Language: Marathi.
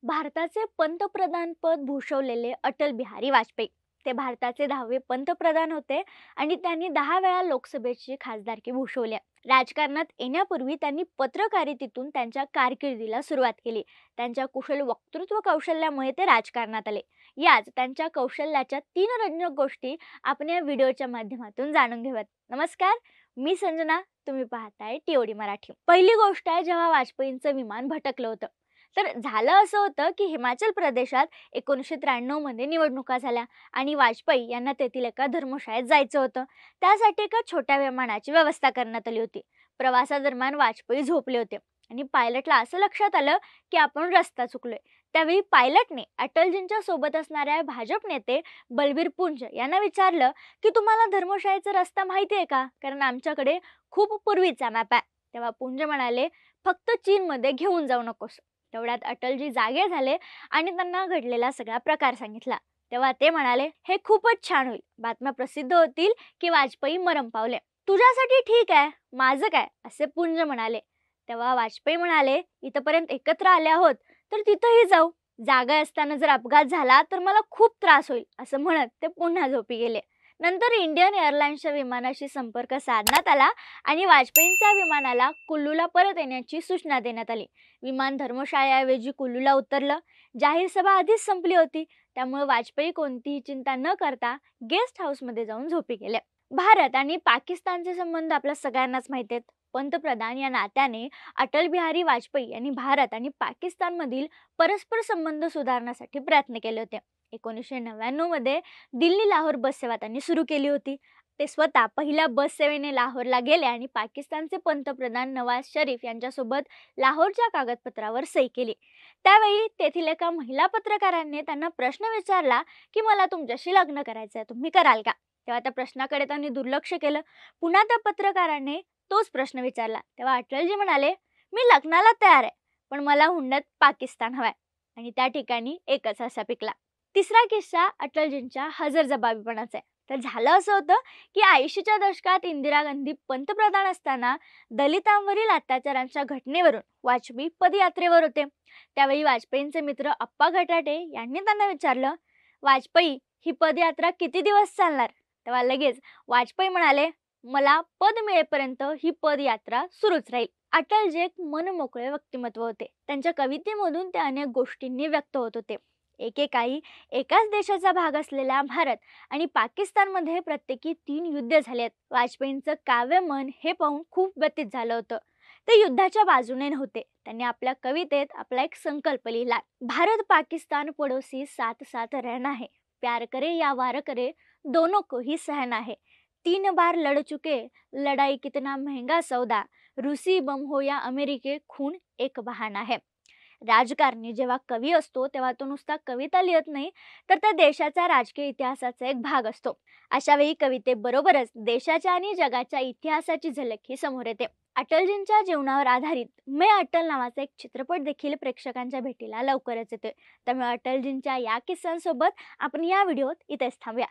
भारताचे पंतप्रधान पद भूषवलेले अटल बिहारी वाजपेयी ते भारताचे 10वे पंतप्रधान होते आणि त्यांनी 10 वेळा लोकसभेची खासदारकी भूषवली. राजकारणात येण्यापूर्वी त्यांनी पत्रकारितेतून त्यांच्या कारकिर्दीला सुरुवात केली. त्यांच्या कुशल वक्तृत्व कौशल्यामुळे ते राजकारणात आले. याच त्यांच्या कौशल्याच्या 3 रंजक गोष्टी आपण या व्हिडिओच्या माध्यमातून जाणून घेऊयात. नमस्कार, मी संजना. तुम्ही पाहताय टीओडी मराठी. पहिली गोष्ट आहे, जेव्हा वाजपेयींचं विमान भटकलं होतं तर झालं असं होतं की हिमाचल प्रदेशात 1993 मध्ये निवडणुका झाल्या आणि वाजपेयी यांना तेथील एका धर्मशाळेत जायचं होतं. त्यासाठी एका छोट्या विमानाची व्यवस्था करण्यात आली होती. प्रवासादरम्यान वाजपेयी झोपले होते आणि पायलटला असं लक्षात आलं की आपण रस्ता चुकलोय. त्यावेळी पायलटने अटलजींच्या सोबत असणाऱ्या भाजप नेते बलबीर पुंज यांना विचारलं की तुम्हाला धर्मशाळेचा रस्ता माहिती आहे का, कारण आमच्याकडे खूप पूर्वीचा मॅप आहे. तेव्हा पुंज म्हणाले, फक्त चीनमध्ये घेऊन जाऊ नकोस. तेवढ्यात अटलजी जागे झाले आणि त्यांना घडलेला सगळा प्रकार सांगितला. तेव्हा ते म्हणाले, हे खूपच छान होईल, बातम्या प्रसिद्ध होतील की वाजपेयी मरण पावले. तुझ्यासाठी ठीक आहे, माझं काय, असे पुंज म्हणाले. तेव्हा वाजपेयी म्हणाले, इथपर्यंत एकत्र आले आहोत तर तिथंही जाऊ. जागा असताना जर अपघात झाला तर मला खूप त्रास होईल, असं म्हणत ते पुन्हा झोपी गेले. नंतर इंडियन एअरलाइन्सच्या विमानाशी संपर्क साधण्यात आला आणि वाजपेयींच्या विमानाला कुल्लूला परत येण्याची सूचना देण्यात आली. विमान धर्मशाळेऐवजी कुल्लूला उतरलं. जाहीर सभा आधीच संपली होती, त्यामुळे वाजपेयी कोणतीही चिंता न करता गेस्ट हाऊसमध्ये जाऊन झोपी गेले. भारत आणि पाकिस्तानचे संबंध आपल्या सगळ्यांनाच माहिती आहेत. पंतप्रधान या नात्याने अटल बिहारी वाजपेयी यांनी भारत आणि पाकिस्तानमधील परस्पर संबंध सुधारण्यासाठी प्रयत्न केले होते. 1999 मध्ये दिल्ली लाहोर बस सेवा त्यांनी सुरू केली होती. ते स्वतः पहिल्या बस सेवेने लाहोरला गेले आणि पाकिस्तानचे पंतप्रधान नवाज शरीफ यांच्यासोबत लाहोरच्या कागदपत्रावर सही केली. त्यावेळी तेथील एका महिला पत्रकाराने त्यांना प्रश्न विचारला की मला तुमच्याशी लग्न करायचं आहे, तुम्ही कराल का? तेव्हा त्या प्रश्नाकडे त्यांनी दुर्लक्ष केलं. पुन्हा त्या पत्रकाराने तोच प्रश्न विचारला. तेव्हा अटलजी म्हणाले, मी लग्नाला तयार आहे, पण मला हुंड्यात पाकिस्तान हवाय. आणि त्या ठिकाणी एकच हसा पिकला. तिसरा किस्सा अटलजींच्या हजरजबाबीपणाचा आहे. तर झालं असं होतं की 80च्या दशकात इंदिरा गांधी पंतप्रधान असताना दलितांवरील अत्याचारांच्या घटनेवरून वाजपेयी पदयात्रेवर होते. त्यावेळी वाजपेयींचे मित्र अप्पा घटाटे यांनी त्यांना विचारलं, वाजपेयी, ही पदयात्रा किती दिवस चालणार? तेव्हा लगेच वाजपेयी म्हणाले, मला पद मिळेपर्यंत ही पदयात्रा सुरूच राहील. अटलजी एक मनमोकळे व्यक्तिमत्व होते. त्यांच्या कवितेमधून ते अनेक गोष्टींनी व्यक्त होत होते. एकेकाळी एकाच देशाचा भाग असलेला भारत आणि पाकिस्तानमध्ये प्रत्येकी 3 युद्ध झालेत. वाजपेयींचं काव्यमन हे पाहून खूप व्यथित झालं होतं. ते युद्धाच्या बाजूने नव्हते. त्यांनी आपल्या कवितेत आपला एक संकल्प लिहिला, भारत पाकिस्तान पडोसी साथ साथ रहना है, प्यार करे या वार करे दोनों को ही सहना है, 3 बार लड़ चुके लड़ाई कितना महंगा सौदा, रूसी बम हो या अमेरिके खून एक बहाना है. राजकारणी जेव्हा कवी असतो तेव्हा तो नुसता कविता लिहत नाही, तर त्या देशाच्या राजकीय इतिहासाचा एक भाग असतो. अशा वेळी कवितेबरोबरच देशाच्या आणि जगाच्या इतिहासाची झलक ही समोर येते. अटलजींच्या जीवनावर आधारित मैं अटल नावाचा एक चित्रपट देखील प्रेक्षकांच्या भेटीला लवकरच येतोय. त्यामुळे अटलजींच्या या किस्सांसोबत आपण या व्हिडिओत इथेच थांबूया.